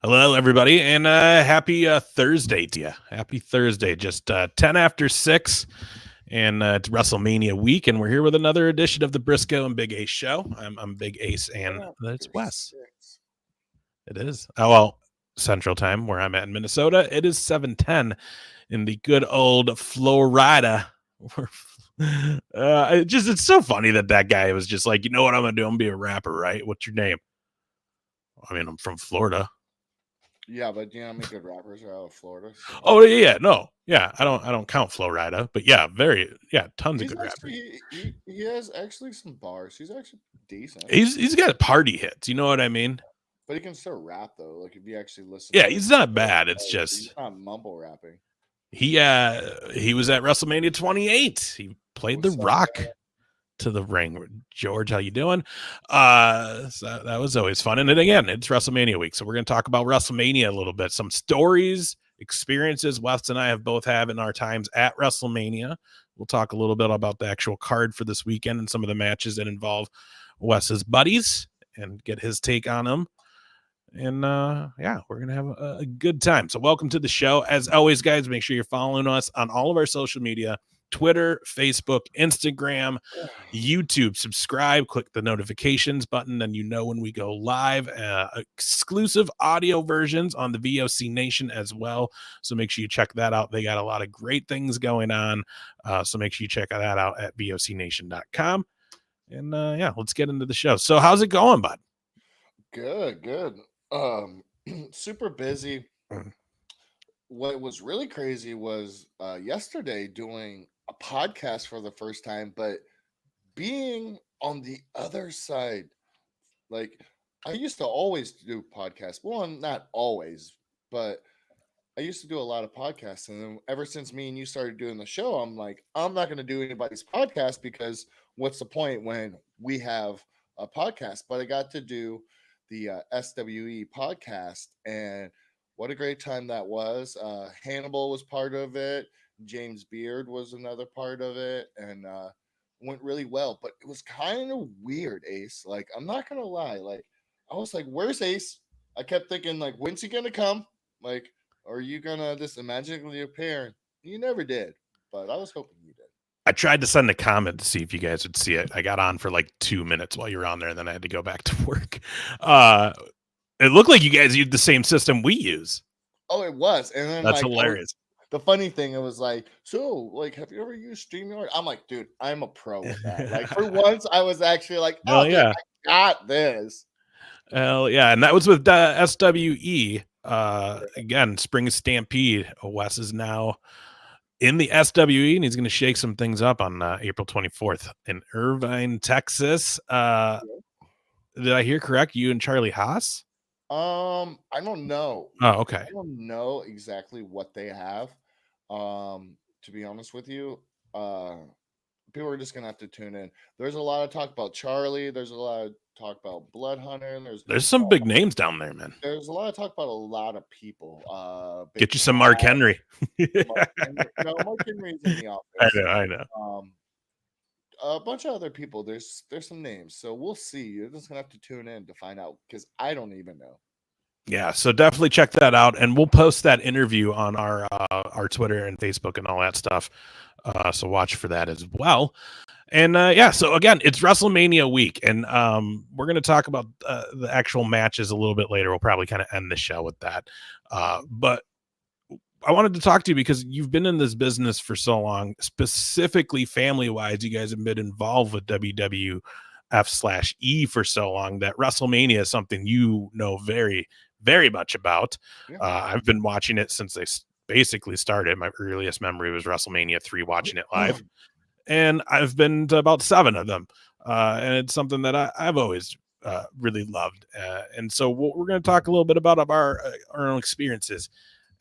Hello, everybody, and happy Thursday to you. Happy Thursday. Just 10 after 6, and it's WrestleMania week, and we're here with another edition of the Brisco and Big Ace show. I'm Big Ace, and it's Wes. It is. Oh, well, Central Time, where I'm at in Minnesota, it is 7:10 in the good old Florida. It's so funny that guy was just like, you know what I'm going to do? I'm going to be a rapper, right? What's your name? I mean, I'm from Florida. Yeah, but you know how many good rappers are out of Florida? So. Oh yeah, no, yeah, I don't count Florida, but yeah, tons of good rappers. He has actually some bars. He's actually decent. He's got party hits, you know what I mean? But he can still rap though. Like if you actually listen. Yeah, to he's not bad. It's he's just not mumble rapping. he was at WrestleMania 28. He played The Rock to the ring. George, how you doing? So that was always fun. And then again, it's WrestleMania week, so we're going to talk about WrestleMania a little bit. Some stories, experiences Wes and I have both had in our times at WrestleMania. We'll talk a little bit about the actual card for this weekend and some of the matches that involve Wes's buddies and get his take on them. And yeah, we're going to have a good time. So welcome to the show. As always, guys, make sure you're following us on all of our social media, Twitter, Facebook, Instagram, YouTube. Subscribe, click the notifications button, and you know when we go live. Exclusive audio versions on the VOC Nation as well. So make sure you check that out. They got a lot of great things going on. So make sure you check that out at vocnation.com. And yeah, let's get into the show. So how's it going, bud? Good. Super busy. What was really crazy was yesterday doing a podcast for the first time, but being on the other side. Like I used to always do podcasts. Well, not always, but I used to do a lot of podcasts. And then ever since me and you started doing the show, I'm like, I'm not going to do anybody's podcast because what's the point when we have a podcast? But I got to do the SWE podcast, and what a great time that was. Hannibal was part of it. James Beard was another part of it, and went really well. But it was kind of weird, Ace. Like, I'm not going to lie. Like, I was like, where's Ace? I kept thinking, like, when's he going to come? Like, are you gonna just magically appear? You never did, but I was hoping you did. I tried to send a comment to see if you guys would see it. I got on for like 2 minutes while you were on there, and then I had to go back to work. It looked like you guys used the same system we use. Oh, it was, and then that's like, hilarious. The funny thing, it was like, so, like, have you ever used StreamYard? I'm like, dude, I'm a pro with that. Like, for once, I was actually like, oh, yeah, dude, I got this. Hell yeah, and that was with SWE. Again, Spring Stampede. Wes is now in the SWE, and he's going to shake some things up on April 24th in Irvine, Texas. Did I hear correct? You and Charlie Haas? I don't know. Oh, okay. I don't know exactly what they have. To be honest with you, people are just gonna have to tune in. There's a lot of talk about Charlie. There's a lot of talk about Blood Hunter. And there's some big names down there, man. There's a lot of talk about a lot of people. Get you some Mark Henry. Mark Henry's in the office. I know. A bunch of other people. There's some names, so we'll see. You're just gonna have to tune in to find out because I don't even know. Yeah, so definitely check that out, and we'll post that interview on our Twitter and Facebook and all that stuff. So watch for that as well. And yeah, so again, it's WrestleMania week, and we're going to talk about the actual matches a little bit later. We'll probably kind of end the show with that. But I wanted to talk to you because you've been in this business for so long, specifically family-wise. You guys have been involved with WWF/E for so long that WrestleMania is something you know very, very much about. Yeah. I've been watching it since they basically started. My earliest memory was WrestleMania 3, watching it live. And I've been to about 7 of them. And it's something that I've always really loved. And so we're going to talk a little bit about our own experiences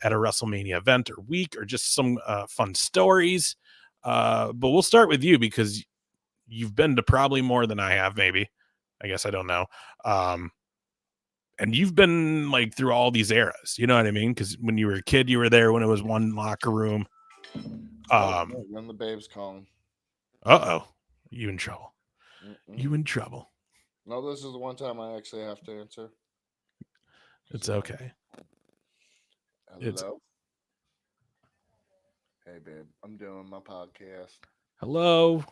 at a WrestleMania event or week, or just some fun stories. But we'll start with you because you've been to probably more than I have, maybe. I guess I don't know. And you've been like through all these eras, you know what I mean? Because when you were a kid, you were there when it was one locker room. When the babes calling. Uh-oh. You in trouble. You in trouble. No, this is the one time I actually have to answer. It's okay. It's Hello. Hey, babe. I'm doing my podcast. hello,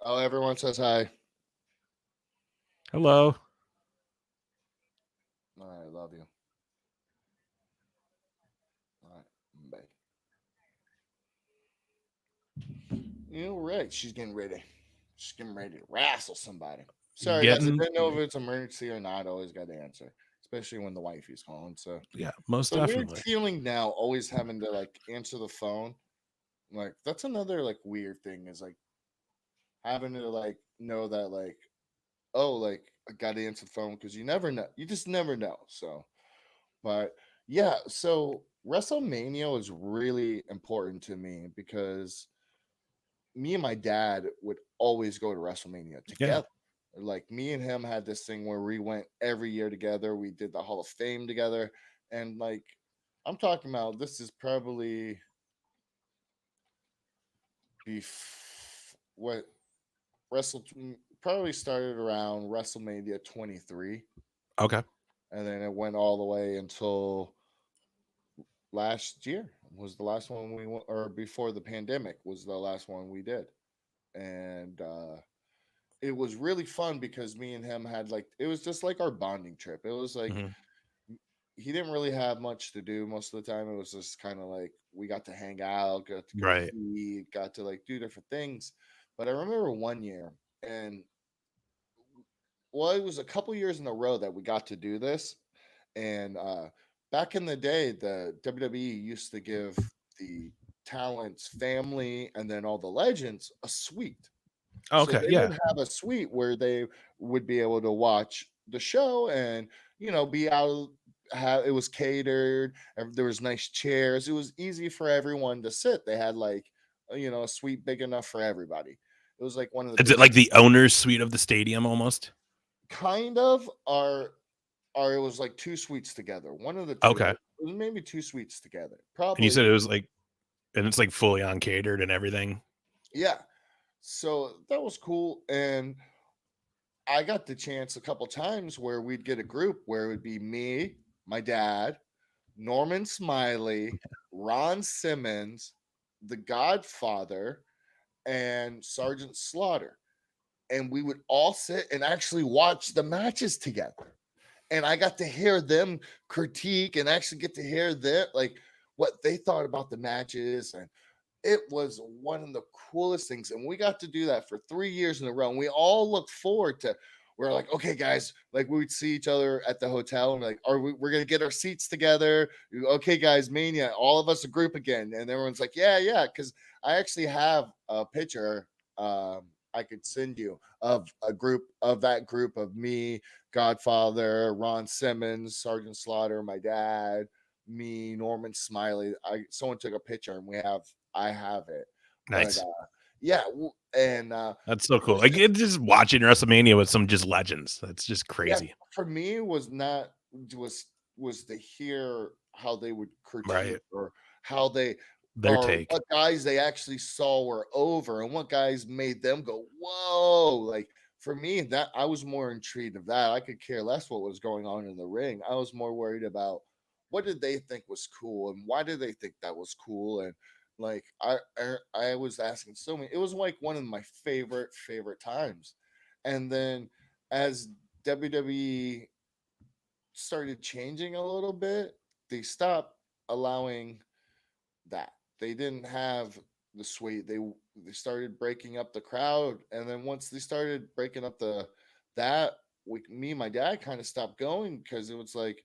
Oh, everyone says hi. hello. All right, love you. All right, bye. You know, right? She's getting ready. She's getting ready to wrestle somebody. Sorry, guys. I Getting didn't know if it's emergency or not. I always got to answer, especially when the wifey's calling. So yeah, most it's a weird definitely. feeling now, always having to like answer the phone. Like that's another like weird thing is like having to like know that like oh like I got to answer the phone because you never know. You just never know. So, but yeah, so WrestleMania was really important to me because me and my dad would always go to WrestleMania Yeah, together. Like me and him had this thing where we went every year together. We did the Hall of Fame together, and like I'm talking about, this is probably what Wrestle probably started around WrestleMania 23, okay. and then it went all the way until last year was the last one we went, or before the pandemic was the last one we did, and it was really fun because me and him had like it was just like our bonding trip. It was like Hmm. he didn't really have much to do most of the time. It was just kind of like we got to hang out, got to go Right. eat, got to like do different things. But I remember one year, and well, it was a couple years in a row that we got to do this. And back in the day, the WWE used to give the talent's family and then all the legends a suite. So Okay. they would Yeah. have a suite where they would be able to watch the show and be out. Have it was catered. There was nice chairs. It was easy for everyone to sit. They had like a suite big enough for everybody. It was like one of the Is it big like the owner's suite of the stadium almost? kind of are it was like two suites together. One of the two. Okay. It was maybe two suites together. And you Probably. said it was like, and it's like fully on catered and everything. Yeah. So that was cool. And I got the chance a couple times where we'd get a group where it would be me, my dad, Norman Smiley, Ron Simmons, The Godfather, and Sergeant Slaughter. And we would all sit and actually watch the matches together. And I got to hear them critique and actually get to hear their like what they thought about the matches, and it was one of the coolest things. And we got to do that for 3 years in a row. And we all look forward to, we're like, okay, guys, like we would see each other at the hotel and like, we're going to get our seats together. Okay, guys, Mania, all of us a group again. And everyone's like, yeah, yeah. Cause I actually have a picture I could send you of that group of me, Godfather, Ron Simmons, Sergeant Slaughter, my dad, me, Norman Smiley. Someone took a picture and I have it. But Nice. yeah, and That's so it cool. was Like just it's just watching WrestleMania with some just legends. That's just yeah, crazy. for me was not was to hear how they would critique Right. or how they Their or take. what guys they actually saw were over and what guys made them go whoa. Like for me, that I was more intrigued of that. I could care less what was going on in the ring. I was more worried about what did they think was cool and why did they think that was cool. And like I was asking so many. It was like one of my favorite times. And then as WWE started changing a little bit, they stopped allowing that. They didn't have the suite. They started breaking up the crowd, and then once they started breaking up that, me and my dad kind of stopped going because it was like,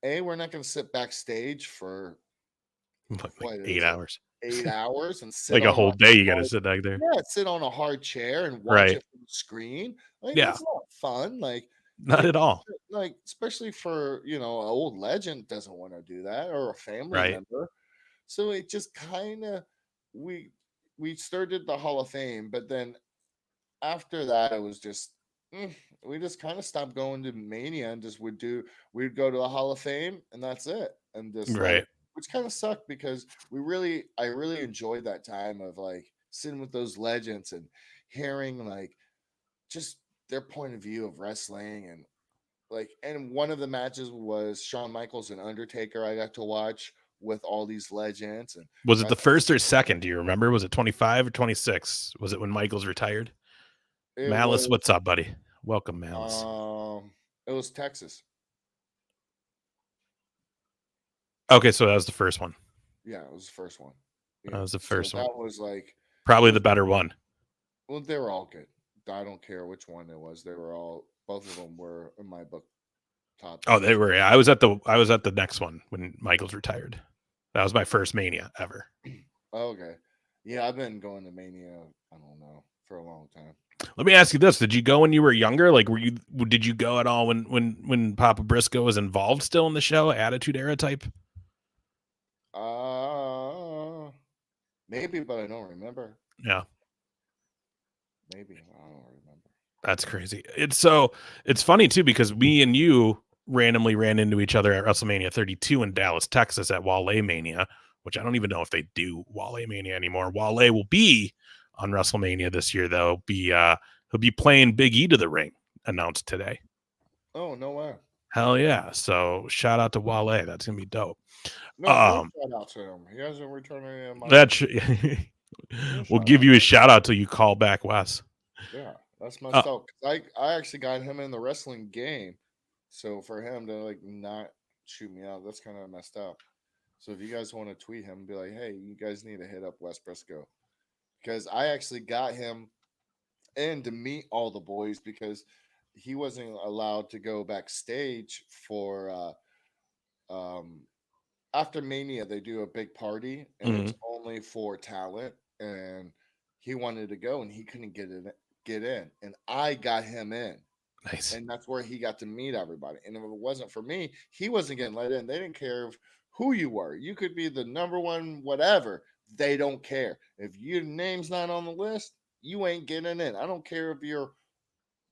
a we're not going to sit backstage for Like what eight is it, hours. 8 hours and sit Like a on whole like day you a gotta hard, sit back there. yeah, sit on a hard chair and watch Right. it from the screen. Like Yeah. that's not fun. Not at all. Like especially for an old legend doesn't want to do that or a family Right. member. So it just kind of we we started the Hall of Fame, but then after that it was just we just kind of stopped going to Mania and just we'd go to the Hall of Fame and that's it. And just like Right. which kind of sucked because I really enjoyed that time of like sitting with those legends and hearing like just their point of view of wrestling. And one of the matches was Shawn Michaels and Undertaker I got to watch. with all these legends. And Was it the that's first or second? Do you remember? Was it 25 or 26? Was it when Michaels retired? it Malice, was what's up, buddy? Welcome, Malice. it was Texas. Okay, so that was the first one. Yeah, it was the first one. That Yeah, was the so first one. that was like it Probably the was. better one. Well, they were all good. I don't care which one it was. They were all, both of them were in my book top Oh, they 10. were. Yeah, I was at the next one when Michaels retired. That was my first Mania ever. Okay. Yeah, I've been going to Mania, I don't know, for a long time. Let me ask you this: did you go when you were younger? Like, did you go at all when Papa Briscoe was involved still in the show, Attitude Era type? Uh, Maybe, but I don't remember. Yeah, Maybe, I don't remember. that's crazy. It's funny too because me and you randomly ran into each other at WrestleMania 32 in Dallas, Texas, at Wale Mania, which I don't even know if they do Wale Mania anymore. Wale will be on WrestleMania this year, though. He'll be playing Big E to the ring, announced today. Oh, no way. Hell yeah! So shout out to Wale. That's gonna be dope. No, you Um, shout out to him. He hasn't returned any of my that money. sh- You we'll shout give out you to a him. shout out till you call back, Wes. Yeah, that's Uh, messed up. 'Cause I actually got him in the wrestling game. So for him to like not shoot me out, that's kind of messed up. So if you guys want to tweet him, be like, hey, you guys need to hit up Wes Briscoe. Because I actually got him in to meet all the boys because he wasn't allowed to go backstage for um after Mania, they do a big party and it's mhm, only for talent. And he wanted to go and he couldn't get in. And I got him in. nice. And that's where he got to meet everybody. And if it wasn't for me, he wasn't getting let in. They didn't care who you were. You could be the number one, whatever. They don't care. If your name's not on the list, you ain't getting in. I don't care if you're.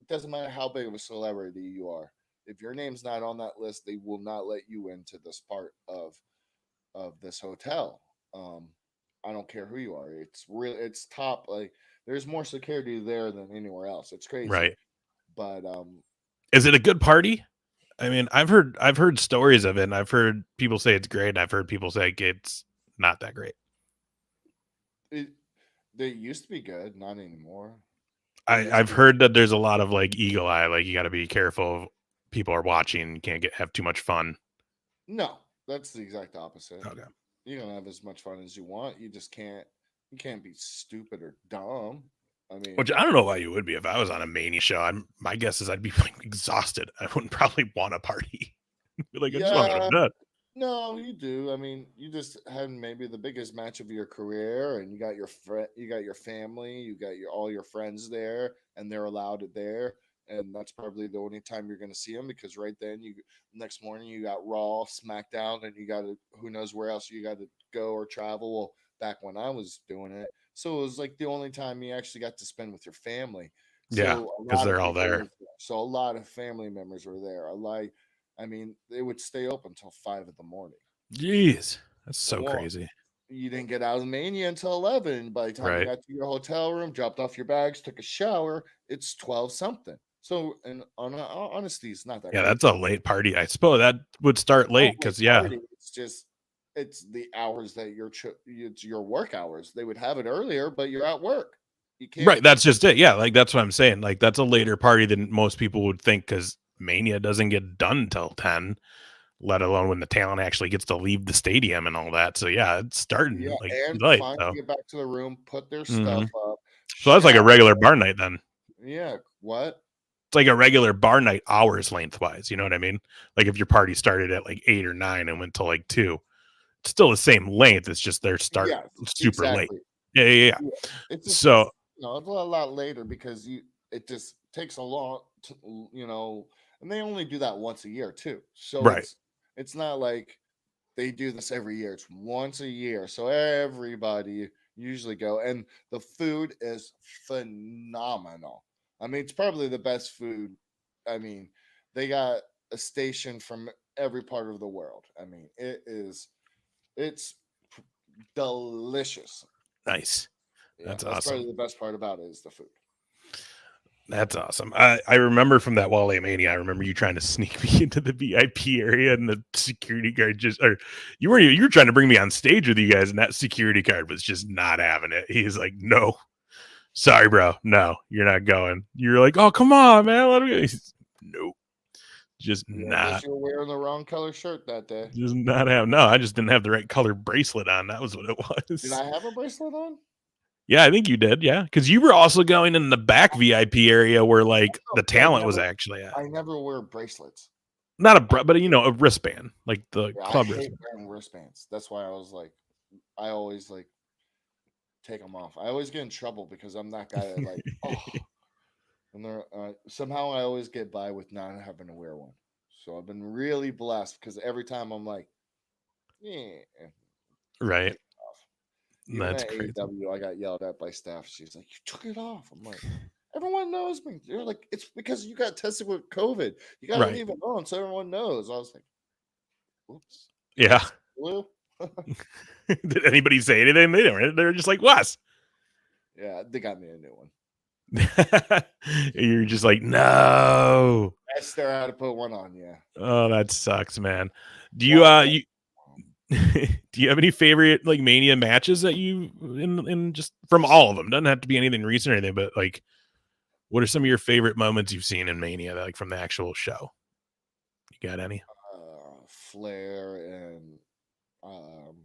It doesn't matter how big of a celebrity you are. If your name's not on that list, they will not let you into this part of this hotel. Um, I don't care who you are. It's real. It's top. Like there's more security there than anywhere else. It's crazy. Right. But Is it a good party? I mean, I've heard stories of it, and I've heard people say it's great, and I've heard people say it's not that great. it they used to be good, not anymore. It I, used I've to be heard that there's a lot of like eagle eye, like you got to be careful. Of people are watching, you can't have too much fun. no. That's the exact opposite. Okay. You can have as much fun as you want. You just can't. You can't be stupid or dumb. I mean, Which I don't know why you would be if I was on a Mania show. My guess is I'd be like exhausted. I wouldn't probably want a party. Be like, I just want to go to yeah, bed. no, you do. I mean, you just had maybe the biggest match of your career, and you got your you got your family, you got your all your friends there, and they're allowed it there, and that's probably the only time you're going to see them because right then you next morning you got Raw, SmackDown, and you got to who knows where else you got to go or travel. Well, back when I was doing it, so it was like the only time you actually got to spend with your family. Yeah, So a because lot they're of all people there. lived there. So a lot of family members were there. I mean, they would stay open until 5 in the morning. Jeez, that's so Well, crazy. you didn't get out of the Mania until 11. By the time you Right. got to your hotel room, dropped off your bags, took a shower, it's 12 something. So, and on honesty, it's not that Yeah, late. that's a late party. I suppose that would start Not late late because yeah, party. It's just, it's the hours that it's your work hours. They would have it earlier, but you're at work. You can't. right. That's just it. Yeah, like that's what I'm saying. Like that's a later party than most people would think because Mania doesn't get done till 10, let alone when the talent actually gets to leave the stadium and all that. So yeah, it's Yeah, starting like and late. finally So get back to the room, put their stuff mhm. up, So that's like a shower. regular bar night then. Yeah, what? It's like a regular bar night hours lengthwise. You know what I mean? Like if your party started at like 8 or 9 and went to like 2, it's still the same length. It's just their start Yes, super late. exactly. Yeah, yeah, yeah. Yeah, it's just So it's a lot later because it just takes a long and they only do that once a year too. So right, it's not like they do this every year. It's once a year. So everybody usually go and the food is phenomenal. I mean, it's probably the best food. I mean, they got a station from every part of the world. I mean, it's delicious. nice. Yeah, That's that's awesome. probably the best part about it is the food. That's awesome. I remember from that Wale Mania, I remember you trying to sneak me into the VIP area, and the security guard or you were trying to bring me on stage with you guys, and that security guard was just not having it. He's like, no, sorry, bro. No, you're not going. You're like, oh, come on, man. Let me. Nope. Just Yeah, I guess not. you were wearing the wrong color shirt that day. Just not have. No, I just didn't have the right color bracelet on. That was what it Did was. I have a bracelet on? Yeah, I think you did. Yeah, because you were also going in the back VIP area where like the talent was actually at. I never wear bracelets. Not but a wristband, like the Yeah, I club hate wristband. wearing wristbands. That's why I was like, I always like take them off. I always get in trouble because I'm that guy that like, oh, and they're somehow I always get by with not having to wear one. So I've been really blessed because every time I'm like, yeah, Right. take it off. Even That's at crazy. AEW, I got yelled at by staff. She's like, "You took it off." I'm like, "Everyone knows me." They're like, "It's because you got tested with COVID. You got to Right. leave it on so everyone knows." I was like, "Oops." Yeah. Well, Did anybody say anything? They didn't. They're just like, Wes. yeah, they got me a new one. You're just like, no. I still had to put one on. Yeah. Oh, that sucks, man. Do you Well, you do you have any favorite like Mania matches that you in just from all of them? Doesn't have to be anything recent or anything, but like, what are some of your favorite moments you've seen in Mania, like from the actual show? You got any? Flair and um,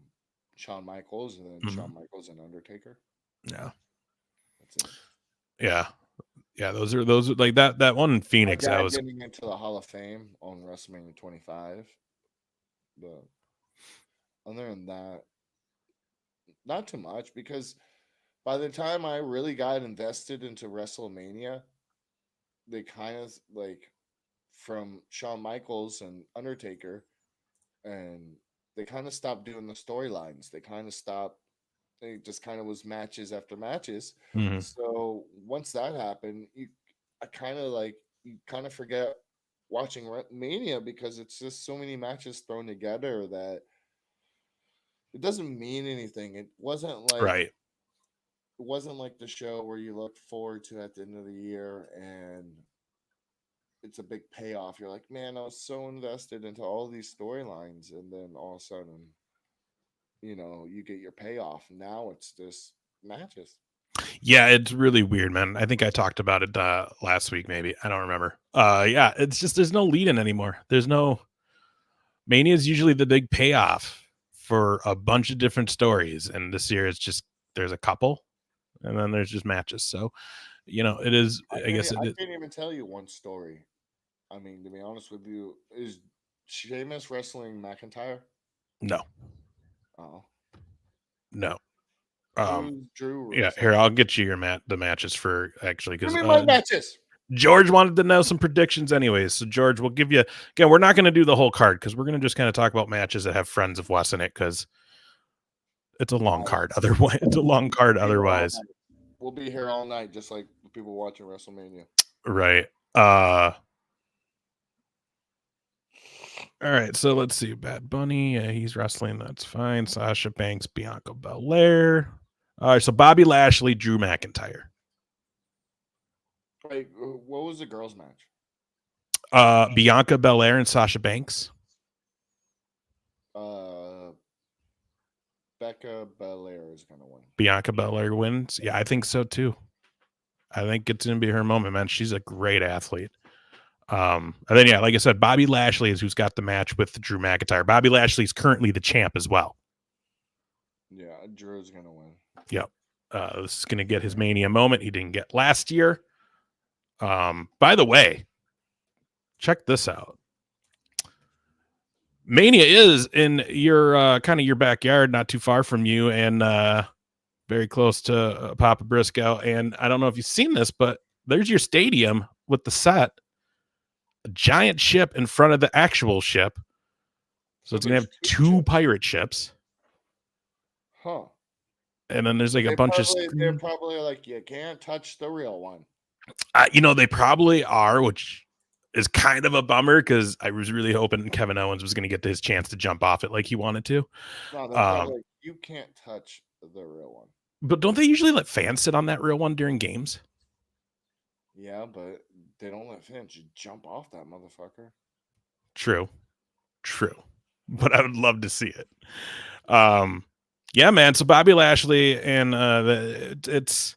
Shawn Michaels, and then Mhm. Shawn Michaels and Undertaker. Yeah. That's it. Yeah. Yeah, those are like that one in My Phoenix. That dad was getting into the Hall of Fame on WrestleMania 25. But other than that, not too much because by the time I really got invested into WrestleMania, they kind of like from Shawn Michaels and Undertaker, and they kind of stopped doing the storylines. They kind of stopped. They just kind of was matches after matches. Mhm. So once that happened, I kind of like you kind of forget watching Mania because it's just so many matches thrown together that it doesn't mean anything. Right. It wasn't like the show where you look forward to at the end of the year and it's a big payoff. You're like, man, I was so invested into all these storylines, and then all of a sudden, you get your payoff. Now it's just matches. Yeah, it's really weird, man. I think I talked about it last week, maybe. I don't remember. Yeah, it's just there's no lead in anymore. There's no Mania is usually the big payoff for a bunch of different stories, and this year it's just there's a couple, and then there's just matches. So it is. I guess it I is. can't even tell you one story. I mean, to be honest with you, is Sheamus wrestling McIntyre? No, Oh, no. Um, who's Drew yeah, wrestling? here I'll get you the matches for actually Give because me my matches. George wanted to know some predictions anyways. So George, we'll give you again. We're not going to do the whole card because we're going to just kind of talk about matches that have friends of Wes in it because it's a long card. Otherwise, it's a long card. Otherwise, We'll be here all night, just like the people watching WrestleMania. right. All right. So let's see. Bad Bunny. Yeah, he's wrestling. That's fine. Sasha Banks, Bianca Belair. All right. So Bobby Lashley, Drew McIntyre. Wait, what was the girls' match? Bianca Belair and Sasha Banks. Uh, Becca Belair is gonna win. Bianca Belair wins. Yeah, I think so too. I think it's gonna be her moment, man. She's a great athlete. And then yeah, like I said, Bobby Lashley is who's got the match with Drew McIntyre. Bobby Lashley is currently the champ as well. Yeah, Drew's gonna win. Yep. This is gonna get his Mania moment he didn't get last year. By the way, check this out. Mania is in your kind of your backyard, not too far from you, and very close to Papa Brisco. And I don't know if you've seen this, but there's your stadium with the set, a giant ship in front of the actual ship. So it's gonna have two pirate ships. Huh. And then there's like a bunch of they're probably like, you can't touch the real one. They probably are, which is kind of a bummer because I was really hoping Kevin Owens was going to get his chance to jump off it like he wanted to. No, they're probably like, you can't touch the real one. But don't they usually let fans sit on that real one during games? Yeah, but they don't let fans jump off that motherfucker. True. But I would love to see it. Yeah, man. So Bobby Lashley and it's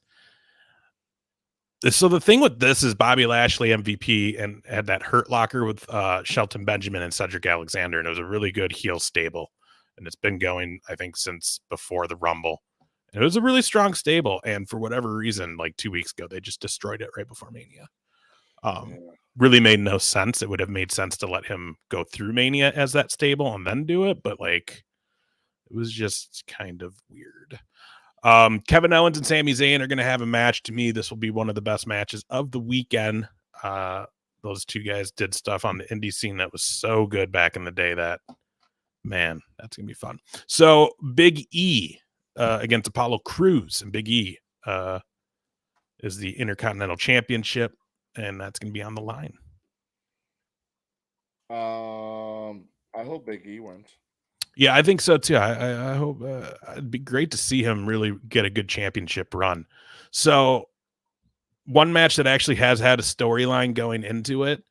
so the thing with this is Bobby Lashley MVP and had that Hurt Locker with Shelton Benjamin and Cedric Alexander, and it was a really good heel stable, and it's been going I think since before the Rumble. And it was a really strong stable, and for whatever reason, like 2 weeks ago, they just destroyed it right before Mania. Yeah. Really made no sense. It would have made sense to let him go through Mania as that stable and then do it, but like it was just kind of weird. Kevin Owens and Sami Zayn are going to have a match. To me, this will be one of the best matches of the weekend. Those two guys did stuff on the indie scene that was so good back in the day that, man, that's going to be fun. So Big E against Apollo Crews, and Big E is the Intercontinental Championship, and that's going to be on the line. I hope Big E wins. Yeah, I think so too. I hope it'd be great to see him really get a good championship run. So one match that actually has had a storyline going into it.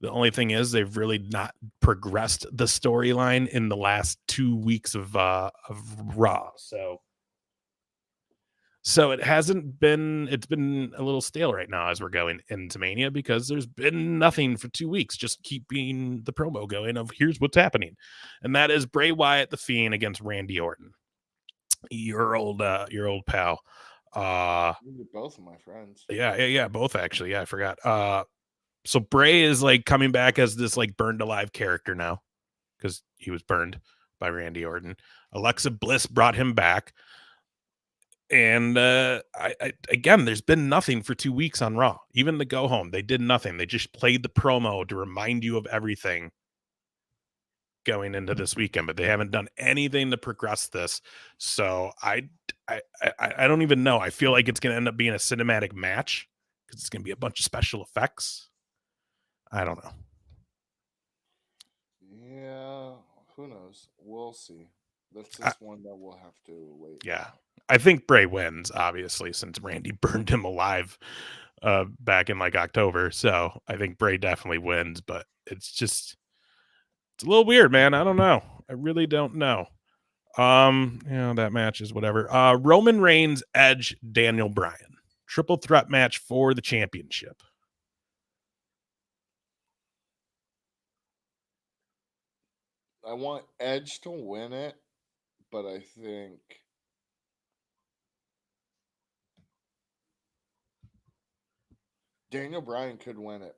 The only thing is they've really not progressed the storyline in the last 2 weeks of Raw. So it's been a little stale right now as we're going into Mania because there's been nothing for 2 weeks, just keeping the promo going of here's what's happening. And that is Bray Wyatt, the Fiend, against Randy Orton. Your old pal. These are both of my friends. Yeah, both actually. Yeah, I forgot. So Bray is like coming back as this like burned alive character now because he was burned by Randy Orton. Alexa Bliss brought him back. And again, there's been nothing for 2 weeks on Raw. Even the go home, they did nothing. They just played the promo to remind you of everything going into this weekend, but they haven't done anything to progress this. So I don't even know. I feel like it's going to end up being a cinematic match because it's going to be a bunch of special effects. I don't know. Yeah, who knows? We'll see. That's just one that we'll have to wait. Yeah. I think Bray wins, obviously, since Randy burned him alive back in like October. So I think Bray definitely wins, but it's a little weird, man. I don't know. I really don't know. That match is whatever. Roman Reigns, Edge, Daniel Bryan. Triple threat match for the championship. I want Edge to win it, but I think Daniel Bryan could win it.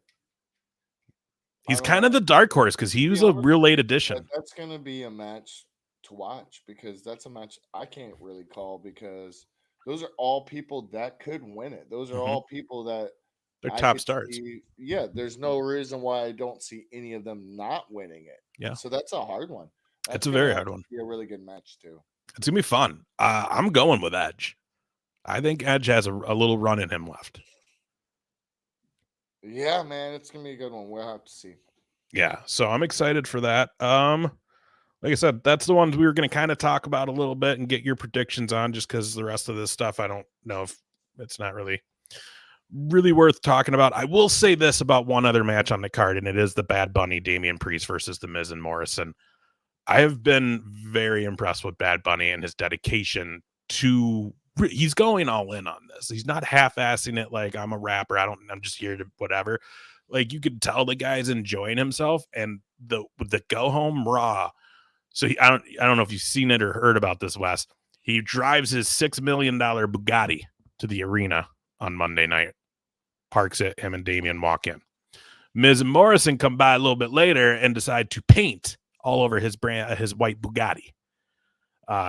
He's kind of the dark horse because he was a real late addition. That's going to be a match to watch because that's a match I can't really call because those are all people that could win it. Those are all people that they're top stars. Yeah, there's no reason why I don't see any of them not winning it. Yeah. So that's a hard one. It's a very hard one. Be a really good match too. It's gonna be fun. I'm going with Edge. I think Edge has a little run in him left. Yeah, man, it's gonna be a good one. We'll have to see. Yeah, so I'm excited for that. Like I said, that's the ones we were going to kind of talk about a little bit and get your predictions on, just because the rest of this stuff I don't know if it's not really worth talking about. I will say this about one other match on the card, and it is the Bad Bunny Damian Priest versus the Miz and Morrison. I have been very impressed with Bad Bunny and his dedication to. He's going all in on this. He's not half-assing it like I'm a rapper. I'm just here to whatever. Like you could tell the guy's enjoying himself, and the go home Raw. So I don't know if you've seen it or heard about this, Wes. He drives his $6 million Bugatti to the arena on Monday night, parks it, him and Damian walk in. Miz and Morrison come by a little bit later and decide to paint all over his white Bugatti.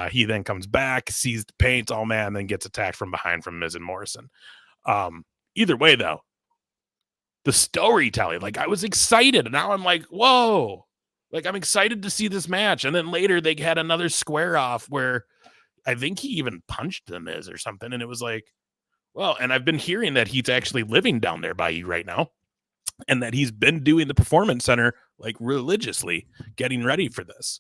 He then comes back, sees the paint, all mad, and then gets attacked from behind from Miz and Morrison. Either way, though, the storytelling, like I was excited, and now I'm like, whoa. Like, I'm excited to see this match. And then later they had another square off where I think he even punched the Miz or something. And it was like, well, and I've been hearing that he's actually living down there by you right now. And that he's been doing the Performance Center like religiously getting ready for this.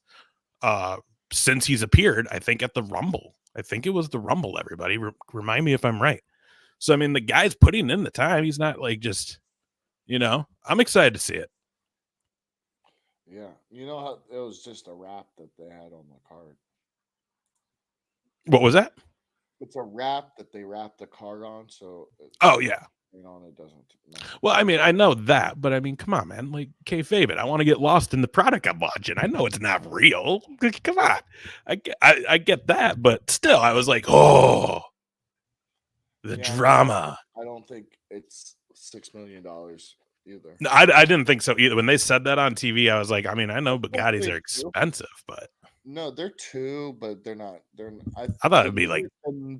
Since he's appeared, I think at the Rumble. I think it was the Rumble, everybody. Remind me if I'm right. So I mean, the guy's putting in the time. He's not like just, I'm excited to see it. Yeah, you know how it was just a wrap that they had on the card. What was that? It's a wrap that they wrap the card on, so Oh yeah. on it doesn't mess with Well, the I mean, I know that, but I mean, come on, man. Like, kayfabe it. I want to get lost in the product I'm watching. I know it's not real. Like, come on. I get that, but still, I was like, oh, the Yeah, no, drama. I don't think it's $6 million either. No, I didn't think so either. When they said that on TV, I was like, I mean, I know Don't Bugattis say are two. expensive, but No, they're two, but they're not. I thought The it'd be like,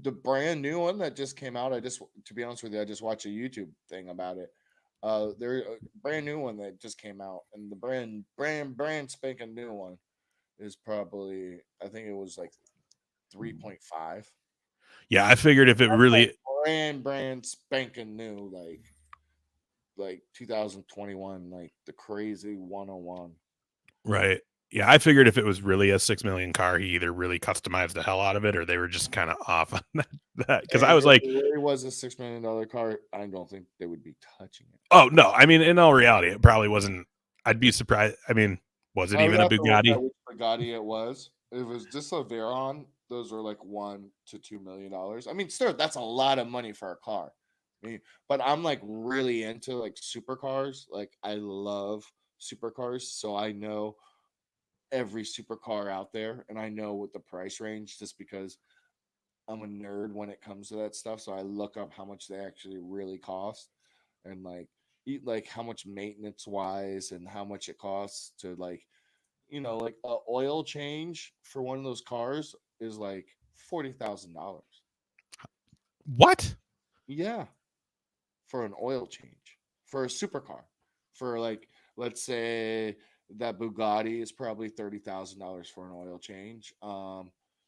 the brand new one that just came out. To be honest with you, I just watched a YouTube thing about it. They're a brand new one that just came out, and the brand spanking new one is probably, I think it was like 3.5. yeah, I figured if it That's like really, brand spanking new, like 2021, like the crazy 101. right. Yeah, I figured if it was really a 6 million car, he either really customized the hell out of it or they were just kind of off on that. Because I And was if it like, really was a $6 million car, I don't think they would be touching it. oh no, I mean, in all reality, it probably wasn't. I'd be surprised. I mean, was it I would even a have to look at Bugatti? which Bugatti it was. If it was just a Veyron, those are like $1 to $2 million. I mean, still, that's a lot of money for a car. I mean, but I'm like really into like supercars. Like I love supercars, so I know every supercar out there, and I know what the price range just because I'm a nerd when it comes to that stuff. So I look up how much they actually really cost, and like like how much maintenance wise and how much it costs to like like a oil change for one of those cars is like $40,000. What? Yeah, for an oil change for a supercar. For like, let's say that Bugatti is probably $30,000 for an oil change.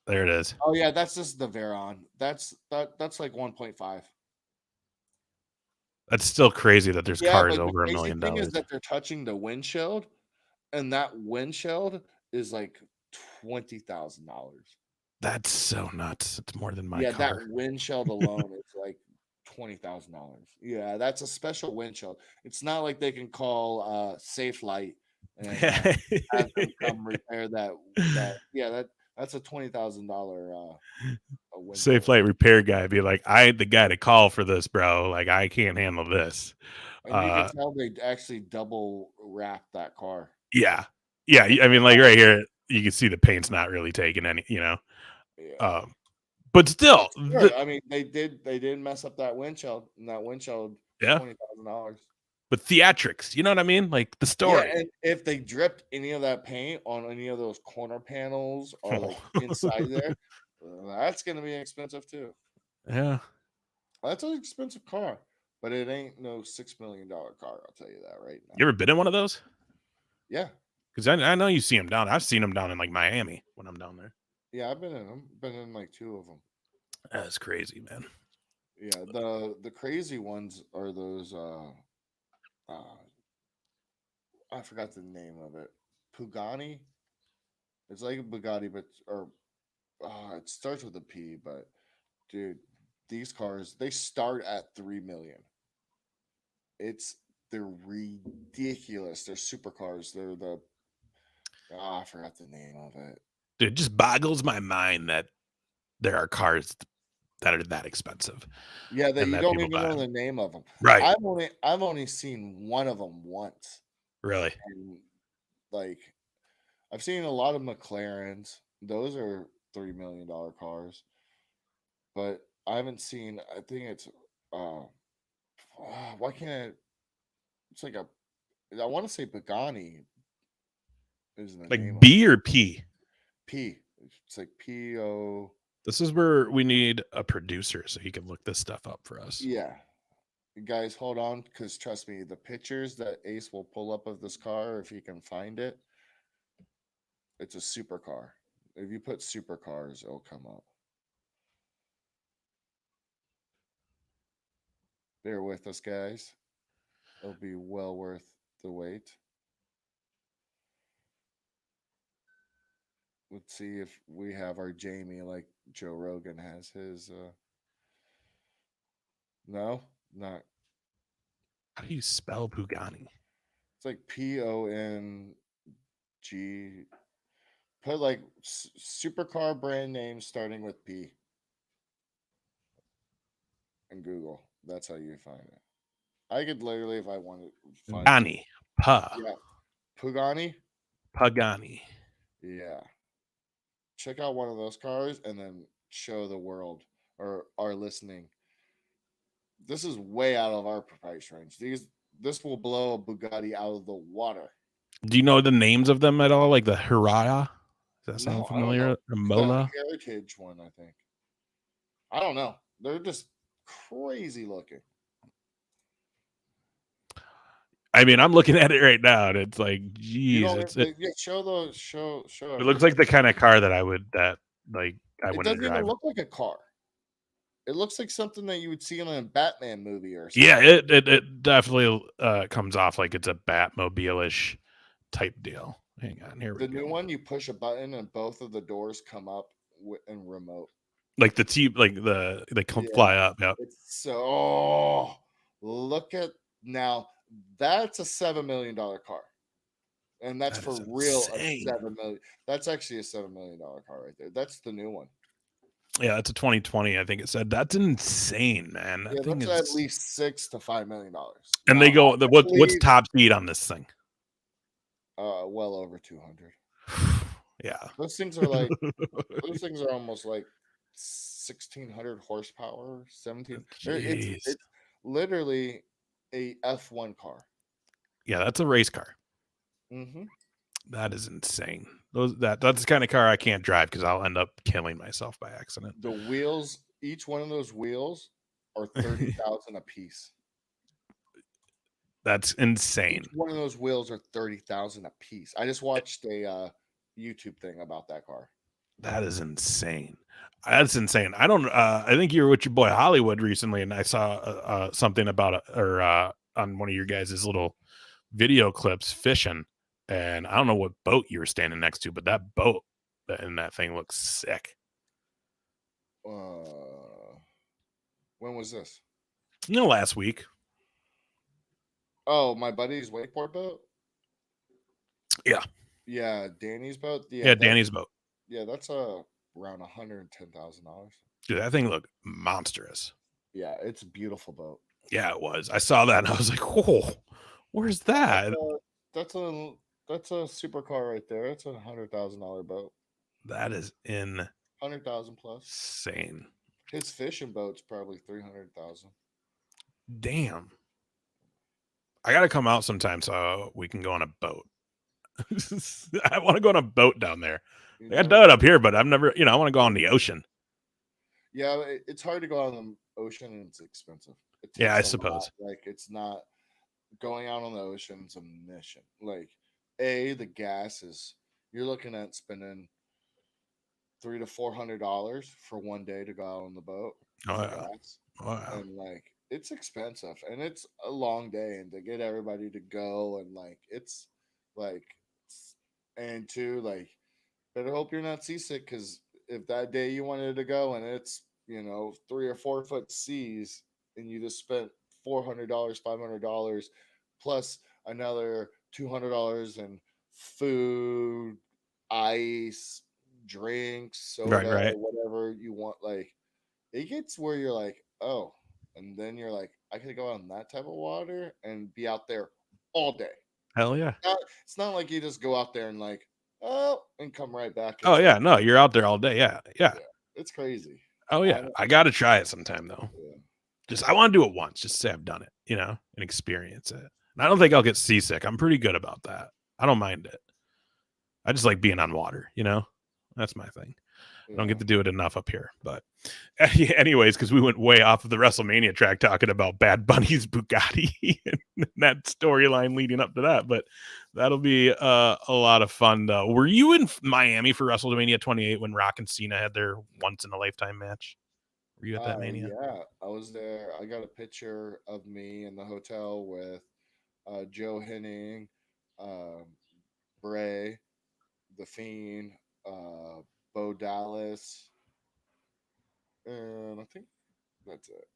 There it is. Oh yeah, that's just the Veyron. That's like 1.5. That's still crazy that there's Yeah, cars but the over a crazy million thing is dollars. that they're touching the windshield, and that windshield is like $20,000. That's so nuts. It's more than my Yeah, that car. windshield alone is like $20,000. Yeah, that's a special windshield. It's not like they can call Safe Light and have them come repair that. Yeah, that's a $20,000 a Safe windshield, light repair guy be like, I ain't the guy to call for this, bro. Like, I can't handle this. and you can Uh, tell they actually double wrapped that car. yeah, yeah. Like, I mean, like right here, you can see the paint's not really taking any. yeah, Um, but but still, sure. I mean, they did mess up that windshield, and that windshield yeah. $20,000. But theatrics, you know what I mean? Like the Yeah, story. and if they dripped any of that paint on any of those corner panels or like inside there, that's gonna be expensive too. Yeah. That's an expensive car, but it ain't no $6 million car. I'll tell you that right now. You ever been in one of those? Yeah, Because I know you see them down. I've seen them down in like Miami when I'm down there. yeah, I've been in them. Been in like two of them. That's crazy, man. Yeah, the crazy ones are those. Uh I forgot the name of it. Pugani. It's like a Bugatti, but or it starts with a P. But dude, these cars they start at 3 million. They're ridiculous. They're supercars. They're the I forgot the name of it. It just boggles my mind that there are cars that are that expensive Yeah, that and you that don't people even buy know them. the name of them. Right. I've only seen one of them once, Really. and like I've seen a lot of McLarens. Those are $3 million cars, but I haven't seen. I think it's uh, why can't I? It's like a. I want to say Pagani is the name Like of B or P. P. It's like PO. This is where we need a producer so he can look this stuff up for us. Yeah, guys, hold on, because trust me, the pictures that Ace will pull up of this car, if he can find it, it's a supercar. If you put supercars, it'll come up. Bear with us, guys. It'll be well worth the wait. Let's see if we have our Jamie like Joe Rogan has his. No, not. How do you spell Pugani? It's like PONG. Put like supercar brand name starting with P in Google. That's how you find it. I could literally, if I wanted, find it. Gani. Pa. Yeah, Pugani. Pagani. Yeah, check out one of those cars and then show the world or our listening. This is way out of our price range. This will blow a Bugatti out of the water. Do you know the names of them at all? Like the Hirata? Does that sound No, I don't know. familiar? The The Mola? Heritage one, I think. I don't know. They're just crazy looking. I mean, I'm looking at it right now, and it's like, You geez, know, it yeah, show those, show looks everybody. like the kind of car that I It wouldn't doesn't even drive. look like a car. It looks like something that you would see in a Batman movie or Yeah, something. it definitely comes off like it's a Batmobile-ish type deal. Hang on, here we The new go. one, you push a button and both of the doors come up in remote. Like like they come Yeah, fly up. Yep. it's so. Oh, look at now. That's a $7 million car, and that's That for is real. A insane. 7 million. That's actually a $7 million car right there. That's the new one. Yeah, it's a 2020. I think it said. That's insane, man. Yeah, That thing that's at is. least $6 to $5 million. And they Now, go. What's obviously, top speed on this thing? well over 200. Yeah. Those things are like those things are almost like 1,600 horsepower, 17. Jeez. It's literally a F1 car. Yeah, that's a race car. Mm-hmm. That is insane. That's the kind of car I can't drive because I'll end up killing myself by accident. The wheels, each one of those wheels are 30,000 a piece. That's insane. Each one of those wheels are 30,000 a piece. I just watched a YouTube thing about that car. That is insane. That's insane. I don't. I think you were with your boy Hollywood recently, and I saw something about on one of your guys' little video clips fishing, and I don't know what boat you were standing next to, but that boat and that thing looks sick. When was this? Last week. Oh, my buddy's wakeboard boat. Yeah. Yeah, Danny's boat. Yeah, Danny's boat. That's around $110,000. Dude, that thing looked monstrous. Yeah, it's a beautiful boat. Yeah, it was. I saw that and I was like, "Oh, where's that?" That's a that's a supercar right there. It's $100,000 boat. That is 100,000 plus. insane. His fishing boat's probably 300,000. Damn. I got to come out sometime so we can go on a boat. I want to go on a boat down there. I do it up here, but I've never, I want to go on the ocean. Yeah, it's hard to go on the ocean and it's expensive. It takes Yeah, I a suppose. lot. Like, it's not going out on the ocean's a mission. Like, the gas is, you're looking at spending $300 to $400 for one day to go out on the boat Oh, for yeah. gas. Wow. And like, it's expensive and it's a long day, and to get everybody to go, and like, it's like, and two, like, better hope you're not seasick, because if that day you wanted to go and it's 3 or 4 foot seas, and you just spent $400, $500 plus another $200 in food, ice, drinks, Right, soda, right. or whatever you want, like, it gets where you're like, oh, and then you're like, I could go on that type of water and be out there all day. Hell yeah. It's not like you just go out there and like, oh, and come right back. Oh, It's yeah. like, No, you're out there all day. Yeah. Yeah. yeah, it's crazy. Oh, I yeah. don't, I got to try it sometime, though. yeah. I want to do it once, just to say I've done it, and experience it. And I don't think I'll get seasick. I'm pretty good about that. I don't mind it. I just like being on water, That's my thing. I don't get to do it enough up here. But anyways, because we went way off of the WrestleMania track talking about Bad Bunny's Bugatti and that storyline leading up to that. But that'll be a lot of fun, though. Were you in Miami for WrestleMania 28 when Rock and Cena had their once-in-a-lifetime match? Were you at that Mania? Yeah, I was there. I got a picture of me in the hotel with Joe Henning, um, Bray, The Fiend, Bo Dallas, and I think that's it.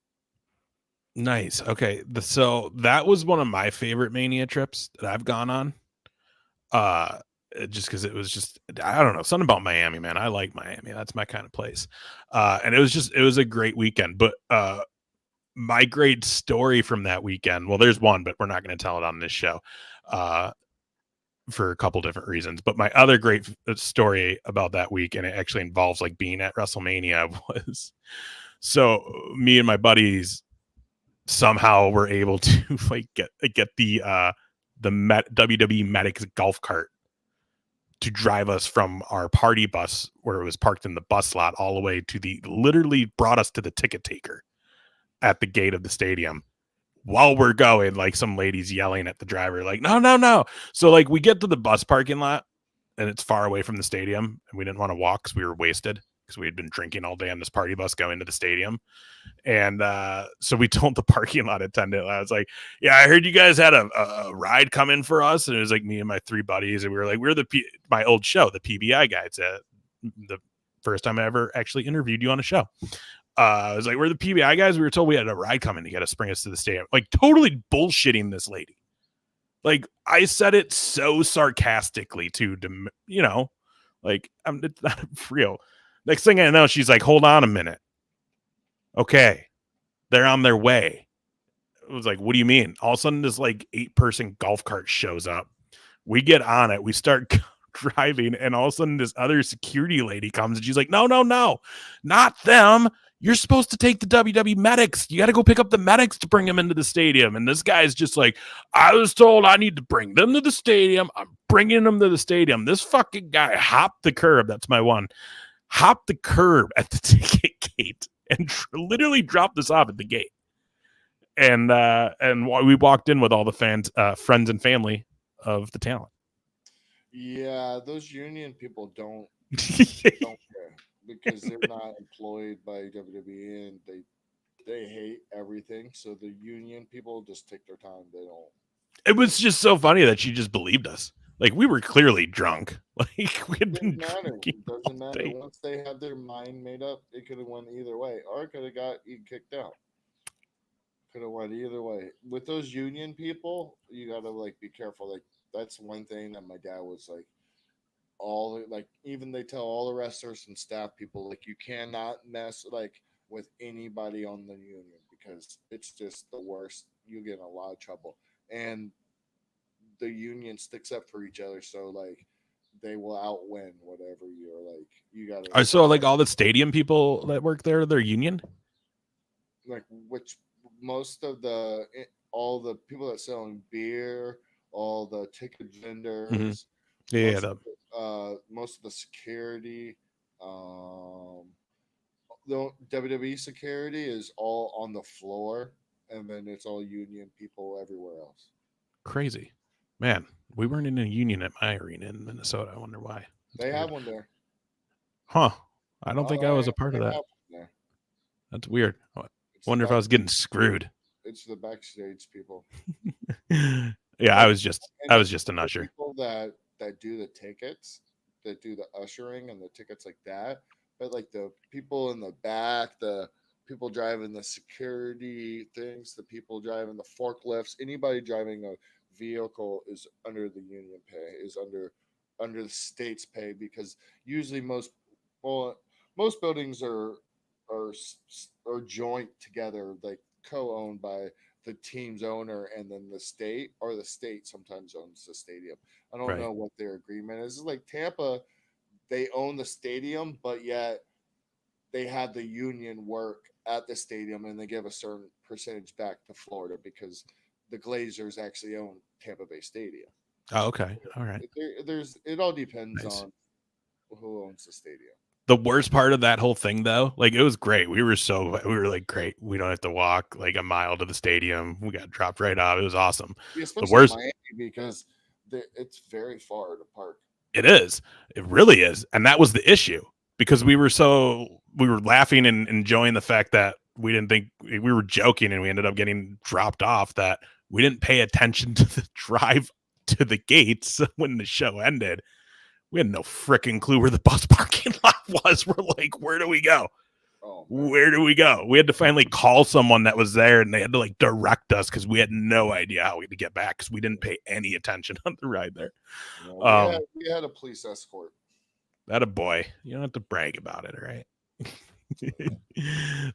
Nice. Okay. So that was one of my favorite Mania trips that I've gone on. Uh, just because it was just, I don't know, something about Miami, man. I like Miami. That's my kind of place. And it was a great weekend. But my great story from that weekend, well, there's one, but we're not going to tell it on this show. For a couple different reasons. But my other great story about that week, and it actually involves like being at WrestleMania, was so me and my buddies somehow were able to like get the WWE Medics golf cart to drive us from our party bus where it was parked in the bus lot all the way to the literally brought us to the ticket taker at the gate of the stadium. While we're going, like some ladies yelling at the driver, like, no, no, no. So like we get to the bus parking lot and it's far away from the stadium and we didn't want to walk because we were wasted because we had been drinking all day on this party bus going to the stadium. And so we told the parking lot attendant, I was like, yeah, I heard you guys had a ride coming for us. And it was like me and my three buddies. And we were like, we're my old show, the PBI guys. The first time I ever actually interviewed you on a show. I was like, we're the PBI guys. We were told we had a ride coming to get us, bring us to the stadium. Like totally bullshitting this lady. Like I said it so sarcastically to, like it's not real. Next thing I know, she's like, hold on a minute. Okay. They're on their way. It was like, what do you mean? All of a sudden, this like 8-person golf cart shows up. We get on it. We start driving, and all of a sudden, this other security lady comes, and she's like, no, no, no, not them. You're supposed to take the WWE medics. You got to go pick up the medics to bring them into the stadium. And this guy's just like, I was told I need to bring them to the stadium. I'm bringing them to the stadium. This fucking guy hopped the curb. That's my one. Hopped the curb at the ticket gate and literally dropped us off at the gate. And we walked in with all the fans, friends and family of the talent. Yeah, those union people don't care because they're not employed by WWE and they hate everything. So the union people just take their time. They don't. It was just so funny that she just believed us. Like we were clearly drunk. Like we had been drinking. It doesn't matter. Once they have their mind made up, it could have went either way, or it could have got you kicked out. Could have went either way. With those union people, you gotta like be careful. Like that's one thing that my dad was like. All like even they tell all the wrestlers and staff people like you cannot mess like with anybody on the union because it's just the worst. You get in a lot of trouble, and the union sticks up for each other. So like they will outwin whatever you're like. You gotta So like all the stadium people that work there, they're union. like which most of the all the people that selling beer, all the ticket vendors, Yeah, most of the security, the WWE security is all on the floor, and then it's all union people everywhere else. crazy, man. We weren't in a union at my arena in Minnesota. I wonder why. They That's have weird. one there. Huh? I don't think I was a They part of have that. one there. That's weird. I It's the wonder if I back. was getting screwed. It's the backstage people. Yeah, I Like, was just and an the usher. people that do the tickets, that do the ushering and the tickets like that. But like the people in the back, the people driving the security things, the people driving the forklifts, anybody driving a vehicle is under the union pay, is under the state's pay because usually well most buildings are are joint together, like co-owned by the team's owner and then the state, or the state sometimes owns the stadium. I don't Right. know what their agreement is. It's like Tampa, they own the stadium, but yet they have the union work at the stadium and they give a certain percentage back to Florida because the Glazers actually own Tampa Bay Stadium. Oh, okay. All right. There's it all depends Nice. on who owns the stadium. The worst part of that whole thing, though, like it was great. We were like, great. We don't have to walk like a mile to the stadium. We got dropped right off. It was awesome. Yeah, The especially in worst, Miami because it's very far to park. it is. It really is. And that was the issue because we were laughing and enjoying the fact that we didn't think we were joking and we ended up getting dropped off, that we didn't pay attention to the drive to the gates when the show ended. We had no freaking clue where the bus parking lot was. We're like, where do we go? Oh man. Where do we go? We had to finally call someone that was there, and they had to like direct us because we had no idea how to get back because we didn't pay any attention on the ride there. Yeah, Um, we had a police escort. that a boy. You don't have to brag about it, all right?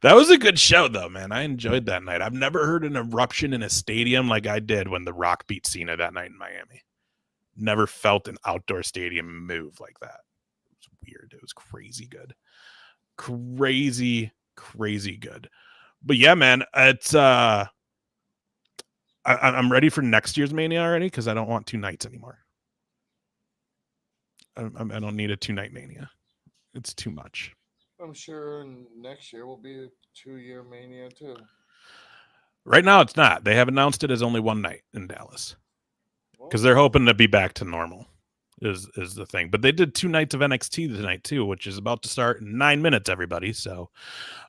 That was a good show, though, man. I enjoyed that night. I've never heard an eruption in a stadium like I did when The Rock beat Cena that night in Miami. Never felt an outdoor stadium move like that. It was weird. It was crazy good. Crazy good. But yeah, man, it's I'm ready for next year's Mania already because I don't want 2 nights anymore. I don't need a 2-night Mania. It's too much. I'm sure next year will be a 2-year Mania too. Right now, it's not. They have announced it as only 1 night in Dallas because they're hoping to be back to normal. Is the thing, but they did 2 nights of NXT tonight too, which is about to start in 9 minutes. Everybody, so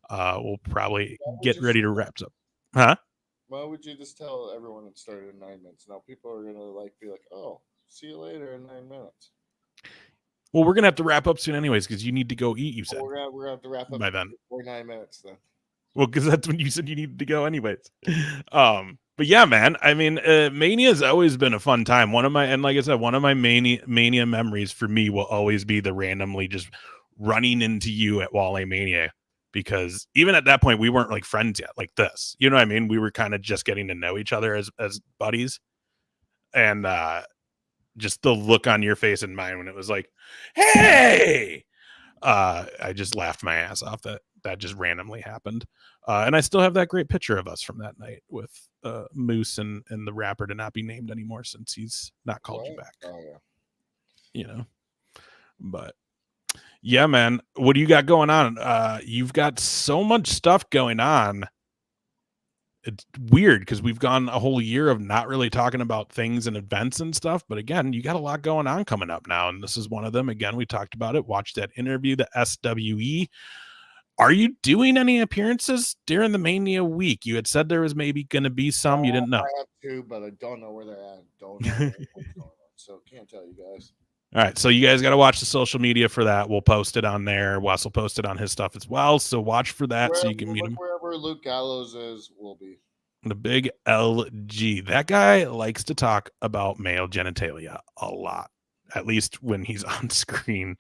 we'll probably get ready to wrap up, huh? Why would you just tell everyone it started in 9 minutes? Now people are gonna be like, "Oh, see you later in 9 minutes." Well, we're gonna have to wrap up soon, anyways, because you need to go eat. You said we're gonna have to wrap up by then. Before 9 minutes then. Well, because that's when you said you needed to go, anyways. But yeah, man. I mean, Mania has always been a fun time. One of my Mania memories for me will always be the randomly just running into you at Wale Mania, because even at that point we weren't like friends yet, like this. You know what I mean? We were kind of just getting to know each other as buddies, and just the look on your face and mine when it was like, "Hey!" I just laughed my ass off that just randomly happened. And I still have that great picture of us from that night with Moose and the rapper to not be named anymore since he's not called you back. Oh yeah. You know, but yeah, man, what do you got going on? You've got so much stuff going on. It's weird because we've gone a whole year of not really talking about things and events and stuff. But again, you got a lot going on coming up now. And this is one of them. Again, we talked about it. Watch that interview, the SWE. Are you doing any appearances during the Mania week? You had said there was maybe going to be some. You didn't know. I have 2, but I don't know where they're at. Don't know what's going on. So can't tell you guys. All right, so you guys got to watch the social media for that. We'll post it on there. Wes will post it on his stuff as well. So watch for that so you can meet him. Wherever Luke Gallows is, will be. The big LG. That guy likes to talk about male genitalia a lot, at least when he's on screen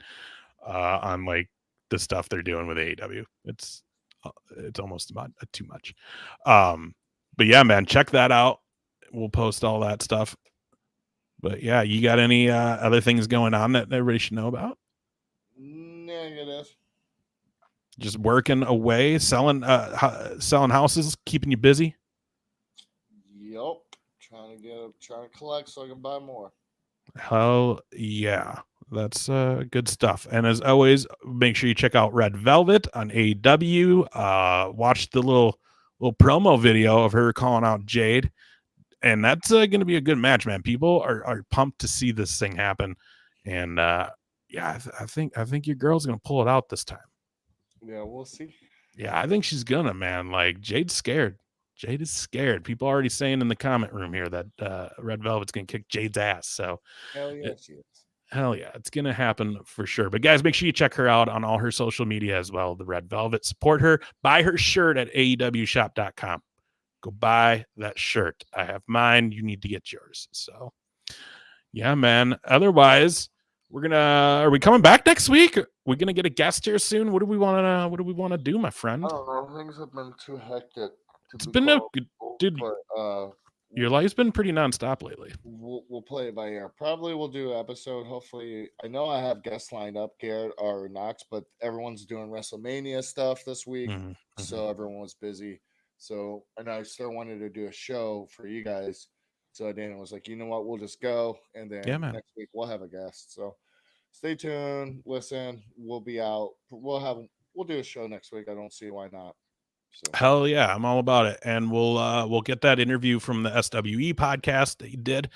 on like the stuff they're doing with AEW. It's almost about too much. But yeah, man, check that out. We'll post all that stuff. But yeah, you got any other things going on that everybody should know about? Yeah, it is. Just working away, selling houses, keeping you busy. Yep. Trying to collect so I can buy more. Hell yeah. That's good stuff. And as always, make sure you check out Red Velvet on AEW. Watch the little promo video of her calling out Jade. And that's going to be a good match, man. People are pumped to see this thing happen. And yeah, I think your girl's going to pull it out this time. Yeah, we'll see. Yeah, I think she's gonna, man. Like, Jade's scared. Jade is scared. People are already saying in the comment room here that Red Velvet's gonna kick Jade's ass. So hell yeah, she is. Hell yeah, it's gonna happen for sure. But guys, make sure you check her out on all her social media as well. The Red Velvet. Support her. Buy her shirt at AEWshop.com. Go buy that shirt. I have mine. You need to get yours. So yeah, man. Otherwise, are we coming back next week? We're gonna get a guest here soon. What do we want to do, my friend? I don't know. Things have been too hectic. It's been a good, dude. But, your life's been pretty nonstop lately. We'll play it by ear. Probably we'll do an episode. Hopefully, I know I have guests lined up, Garrett or Knox, but everyone's doing WrestleMania stuff this week, so everyone was busy. So, and I still wanted to do a show for you guys. So Dana was like, you know what, we'll just go, and then next week we'll have a guest. So stay tuned, listen. We'll be out. We'll do a show next week. I don't see why not. So. Hell yeah, I'm all about it. And we'll get that interview from the SWE podcast that you did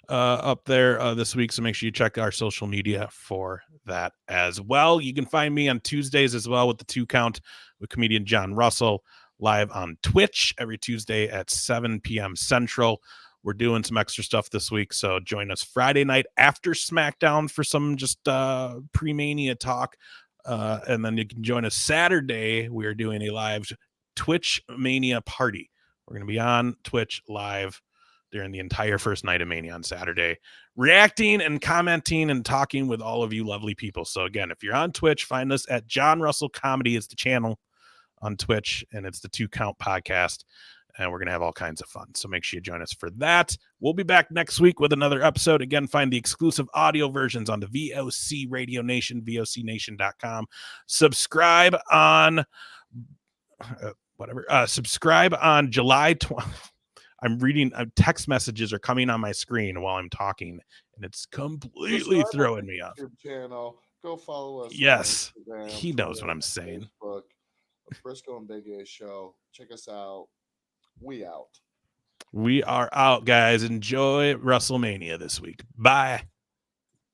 up there this week. So make sure you check our social media for that as well. You can find me on Tuesdays as well with the 2 Count with comedian John Russell live on Twitch every Tuesday at 7 p.m. Central. We're doing some extra stuff this week, so join us Friday night after SmackDown for some just pre-Mania talk. And then you can join us Saturday. We are doing a live Twitch Mania party. We're going to be on Twitch live during the entire first night of Mania on Saturday, reacting and commenting and talking with all of you lovely people. So again, if you're on Twitch, find us at John Russell Comedy is the channel on Twitch, and it's the 2 Count podcast. And we're going to have all kinds of fun. So make sure you join us for that. We'll be back next week with another episode. Again, find the exclusive audio versions on the VOC Radio Nation, vocnation.com. Subscribe on subscribe on July 12th. I'm reading text messages are coming on my screen while I'm talking, and it's completely throwing me off. Channel. Go follow us. Yes, on Instagram, he knows what I'm saying. Facebook, Brisco and Big Ace show. Check us out. We out. We are out, guys. Enjoy WrestleMania this week. Bye.